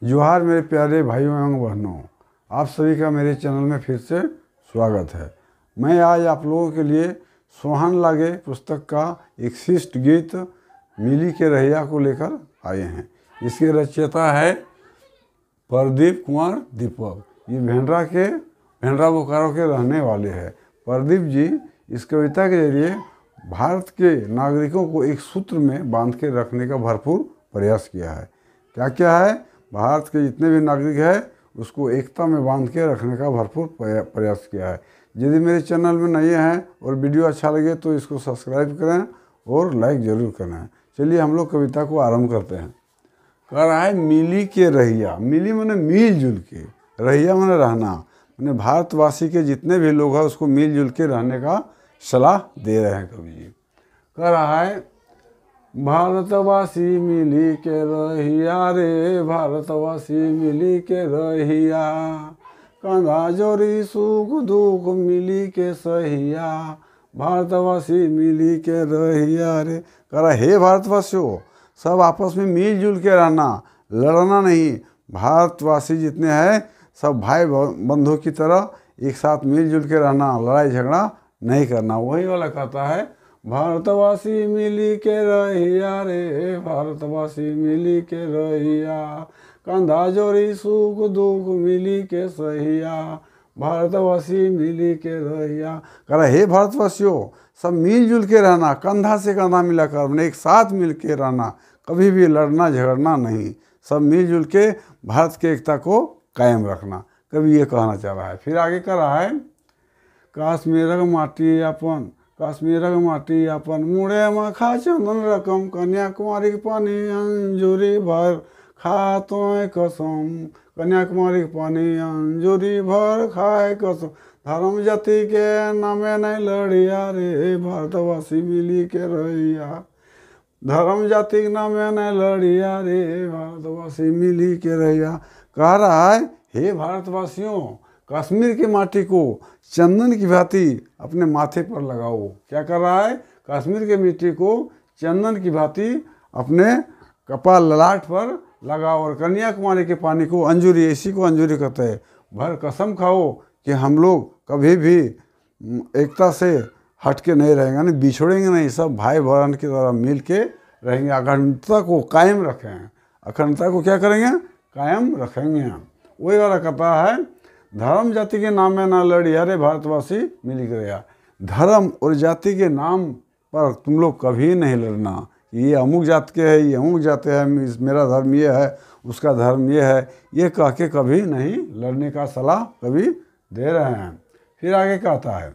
जोहार मेरे प्यारे भाइयों एवं बहनों, आप सभी का मेरे चैनल में फिर से स्वागत है। मैं आज आप लोगों के लिए सोहन लागे पुस्तक का एक शिष्ट गीत मिली के रहिया को लेकर आए हैं। इसके रचयिता है प्रदीप कुमार दीपक। ये भेंडरा बोकारो के रहने वाले हैं। प्रदीप जी इस कविता के जरिए भारत के नागरिकों को एक सूत्र में बांध के रखने का भरपूर प्रयास किया है। क्या क्या है? भारत के जितने भी नागरिक हैं उसको एकता में बांध के रखने का भरपूर प्रयास किया है। यदि मेरे चैनल में नए हैं और वीडियो अच्छा लगे तो इसको सब्सक्राइब करें और लाइक ज़रूर करें। चलिए हम लोग कविता को आरंभ करते हैं। कह रहा है मिली के रहिया। मिली माने मिलजुल के, रहिया माने रहना, माने भारतवासी के जितने भी लोग हैं उसको मिलजुल के रहने का सलाह दे रहे हैं कवि जी। कह रहा है भारतवासी मिली के रहिया रे, भारतवासी मिली के रहिया, कंधा जोरी सुख दुख मिली के सहिया, भारतवासी मिली के रहिया रे। कह रहा हे भारतवासियों, सब आपस में मिलजुल के रहना, लड़ना नहीं। भारतवासी जितने हैं सब भाई बंधुओं की तरह एक साथ मिलजुल के रहना, लड़ाई झगड़ा नहीं करना। वही वाला कहता है भारतवासी मिली के रहिया रे, भारतवासी मिली के रहिया, कंधा जोरी सुख दुख मिली के सहिया, भारतवासी मिली के रहिया। कह रहा हे भारतवासियों, सब मिलजुल के रहना, कंधा से कंधा मिलाकर, अपने एक साथ मिल के रहना, कभी भी लड़ना झगड़ना नहीं, सब मिलजुल के भारत की एकता को कायम रखना। कभी ये कहना चाह रहा है। फिर आगे कह रहा है काश्मीर माटी अपन, काश्मीर माटी अपन, मुड़े मखा चंदन रकम, कन्याकुमारी के पानी अंजूरी भर खा तो कसम, कन्याकुमारी के पानी अंजूरी भर खाए कसम, धर्म जाति के नामे नहीं लड़िया रे, भारतवासी मिली के रहिया, धर्म जाति के नामे नहीं लड़िया रे, भारतवासी मिली के रहिया। कह रहा है हे भारतवासियों, कश्मीर की माटी को चंदन की भांति अपने माथे पर लगाओ। क्या कर रहा है? कश्मीर की मिट्टी को चंदन की भांति अपने कपाल ललाट पर लगाओ, और कन्याकुमारी के पानी को अंजूरी, इसी को अंजूरी कहते हैं, भर कसम खाओ कि हम लोग कभी भी एकता से हट के नहीं रहेंगे, नहीं बिछड़ेंगे नहीं, सब भाई बहन की तरह मिल के रहेंगे, अखंडता को कायम रखें। अखंडता को क्या करेंगे? कायम रखेंगे। वही वाला कहता है धर्म जाति के नाम में ना लड़ी, अरे भारतवासी मिली के रहिया। धर्म और जाति के नाम पर तुम लोग कभी नहीं लड़ना, ये अमुक जात के है, ये अमुक जात है, मेरा धर्म ये है, उसका धर्म ये है, ये कह के कभी नहीं लड़ने का सलाह कभी दे रहे हैं। फिर आगे कहता है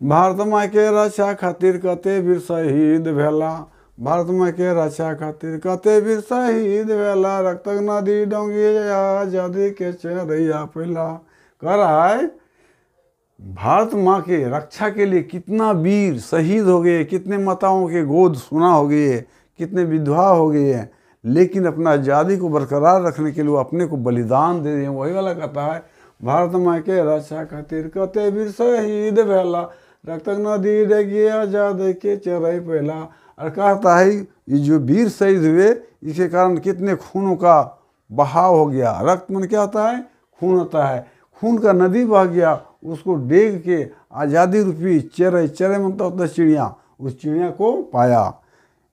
भारत माँ के रक्षा खातिर कते वीर शहीद भेला, भारत माँ के रक्षा खातिर कते वीर शहीद भेला, रक्त नदी डोंगी आजादी के चरैया पहला। कह रहा है भारत माँ के रक्षा के लिए कितना वीर शहीद हो गए, कितने माताओं के गोद सुना हो गए, कितने विधवा हो गए हैं, लेकिन अपना आज़ादी को बरकरार रखने के लिए वो अपने को बलिदान दे दिए। वही वाला कहता है भारत माँ के रक्षा खातिर कते वीर शहीद भेला, रक्त नदी डेगी आजादी के चरई पहला। और कहता है ये जो वीर शहीद हुए इसके कारण कितने खूनों का बहाव हो गया। रक्त मन क्या होता है? खून होता है। खून का नदी बह गया, उसको डेग के आज़ादी रूपी चेरे, चेरे मतलब होता है चिड़िया, उस चिड़िया को पाया।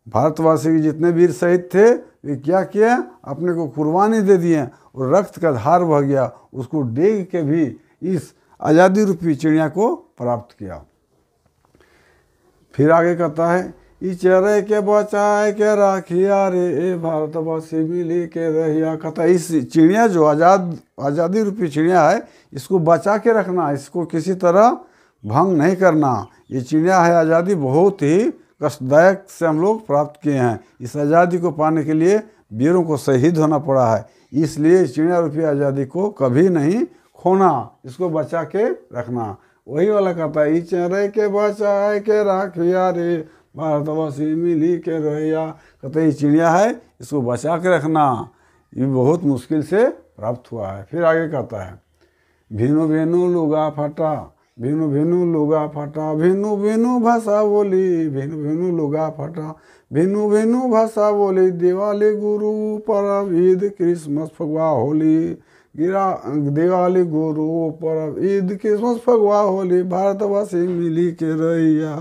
भारतवासी के जितने वीर शहीद थे वे क्या किया? अपने को कुर्बानी दे दिए और रक्त का धार बह गया, उसको डेग के भी इस आज़ादी रूपी चिड़िया को प्राप्त किया। फिर आगे कहता है ई चेहरे के बचाए के राखिया रे, भारतवासी मिली के रहिया। कहता है इस चिड़िया जो आज़ादी रूपी चिड़िया है इसको बचा के रखना, इसको किसी तरह भंग नहीं करना। ये चिड़िया है आज़ादी बहुत ही कष्टदायक से हम लोग प्राप्त किए हैं, इस आज़ादी को पाने के लिए वीरों को शहीद होना पड़ा है, इसलिए चिड़िया रूपी आज़ादी को कभी नहीं खोना, इसको बचा के रखना। वही वाला कहता है ई चेहरे के बचाए के राखिया रे, भारतवासी मिली के रहिया। कहते ये चिड़िया है इसको बचा के रखना, ये बहुत मुश्किल से प्राप्त हुआ है। फिर आगे कहता है भिनु भिनु लुगा फटा, भिनु भिनु लुगा फटा, भिनु भिनु भाषा बोली, भिनु भिनु लुगा फटा, भिन्न भिन्न भाषा बोली, दिवाली गुरु पर्व ईद क्रिसमस फगुआ होली, दिवाली गुरु पर्व ईद क्रिसमस फगुआ होली, भारतवासी मिली के रहिया,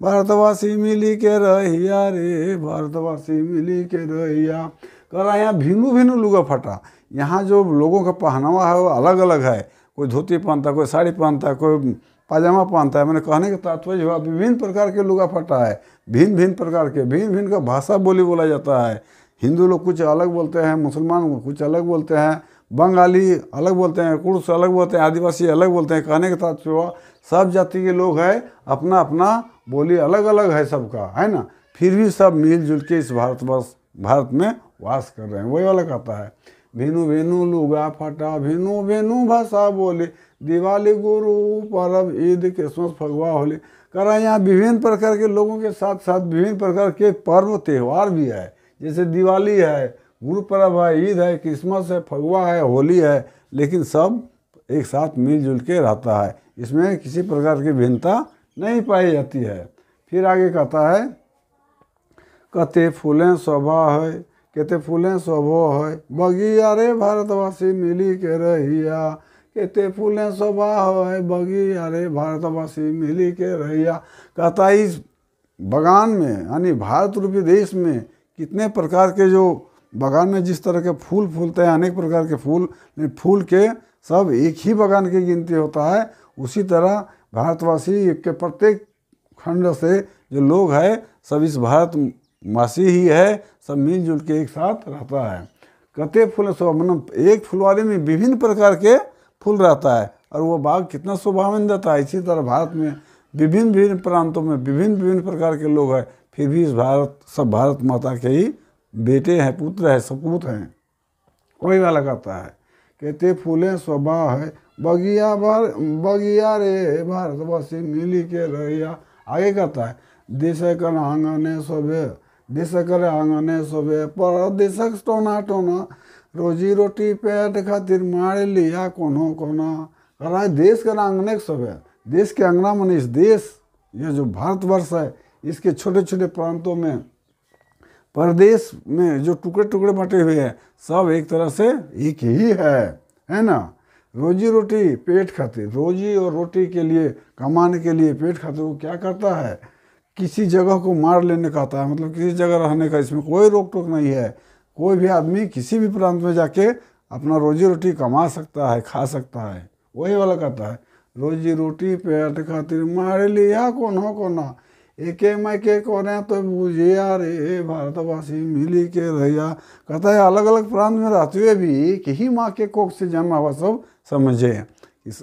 भारतवासी मिली के रहिया रे, भारतवासी मिली के रहिया। कह रहा है यहाँ भिन्न भिन्न लुगा फटा, यहाँ जो लोगों का पहनावा है वो अलग अलग है, कोई धोती पहनता है, कोई साड़ी पहनता है, कोई पाजामा पहनता है। मैंने कहने का तात्पर्य हुआ विभिन्न प्रकार के लुगा फटा है, भिन्न भिन्न प्रकार के, भिन्न भिन्न का भाषा बोली बोला जाता है। हिंदू लोग कुछ अलग बोलते हैं, मुसलमान कुछ अलग बोलते हैं, बंगाली अलग बोलते हैं, कुर्स अलग बोलते हैं, आदिवासी अलग बोलते हैं। कहने का तात्पर्य हुआ सब जाति के लोग हैं, अपना अपना बोली अलग अलग है सबका, है ना, फिर भी सब मिलजुल के इस भारत में वास कर रहे हैं। वही वाला कहता है भिनु भिनु लुगा फटा, भिनु भिनु भाषा बोली, दिवाली गुरु पर्व ईद क्रिसमस फगुआ होली। कह रहा है यहाँ विभिन्न प्रकार के लोगों के साथ साथ विभिन्न प्रकार के पर्व त्यौहार भी है, जैसे दिवाली है, गुरु पर्व है, ईद है, क्रिसमस है, फगुआ है, होली है, लेकिन सब एक साथ मिलजुल के रहता है। इसमें किसी प्रकार की भिन्नता नहीं पाई जाती है। फिर आगे कहता है कते फूलें शोभा है, केते फूलें शोभो है, बगिया रे भारतवासी मिली के रहिया, केते फूलें शोभा है, बगिया रे भारतवासी मिली के रहिया। कहता है इस बगान में यानी भारत रूपी देश में कितने प्रकार के जो बगान में जिस तरह के फूल फूलते हैं, अनेक प्रकार के फूल के सब एक ही बगान की गिनती होता है, उसी तरह भारतवासी के प्रत्येक खंड से जो लोग हैं सब इस भारतवासी ही है, सब मिलजुल के एक साथ रहता है। कते फूल मतलब एक फुलवारी में विभिन्न प्रकार के फूल रहता है और वो बाग कितना शोभावन देता है। इसी तरह भारत में विभिन्न विभिन्न प्रांतों में विभिन्न विभिन्न प्रकार के लोग हैं, फिर भी इस सब भारत माता के ही बेटे हैं, पुत्र हैं, सपूत हैं। वही वाला कहता है कहते फूलें शोभा है, बगिया रे भारतवासी मिली के रहिया। आगे कहता है देश कर आंगने शोभे, देश कर आंगने शोभे, परदेशक टोना टोना, रोजी रोटी पेट खातिर मार लिया कोनो कोना। कह रहा है देश का आंगने शोभे, देश के अंगना मन इस देश ये जो भारतवर्ष है इसके छोटे छोटे प्रांतों में प्रदेश में जो टुकड़े टुकड़े बटे हुए हैं सब एक तरह से एक ही है ना। रोजी रोटी पेट खातिर, रोजी और रोटी के लिए कमाने के लिए पेट खातिर वो क्या करता है, किसी जगह को मार लेने का आता है, मतलब किसी जगह रहने का इसमें कोई रोक टोक नहीं है। कोई भी आदमी किसी भी प्रांत में जाके अपना रोजी रोटी कमा सकता है, खा सकता है। वही वाला कहता है रोजी रोटी पेट खातिर मार लिया कोनो कोना, एके मैके कोने तो बुझिया रे भारतवासी मिली के रहिया। कहता है अलग अलग प्रांत में रहते हुए भी एक ही माँ के कोख से जन्मा हुआ सब समझे, इस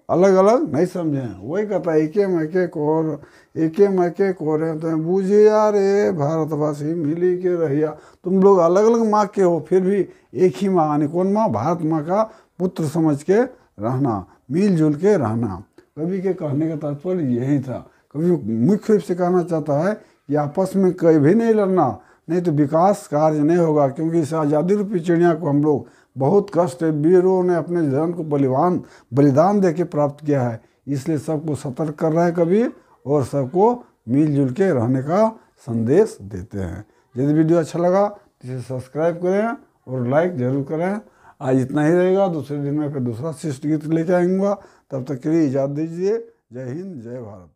अलग अलग नहीं समझे। वही कहता है एके मैके कोरे तो बुझिया रे भारतवासी मिली के रहिया। तुम लोग अलग अलग माँ के हो फिर भी एक ही माँ यानी कौन माँ, भारत माँ का पुत्र समझ के रहना, मिलजुल के रहना। कवि के कहने का तात्पर्य यही था। कवि मुख्य रूप से कहना चाहता है कि आपस में कभी नहीं लड़ना, नहीं तो विकास कार्य नहीं होगा। क्योंकि इस आज़ादी रूपी चिड़िया को हम लोग बहुत कष्ट वीरों ने अपने जीवन को बलिदान दे के प्राप्त किया है, इसलिए सबको सतर्क कर रहा है कवि और सबको मिलजुल के रहने का संदेश देते हैं। यदि वीडियो अच्छा लगा तो इसे सब्सक्राइब करें और लाइक जरूर करें। आज इतना ही रहेगा, दूसरे दिन में फिर दूसरा शिष्ट गीत लेके आऊँगा। तब तक के लिए इजाज़त दीजिए। जय हिंद, जय भारत।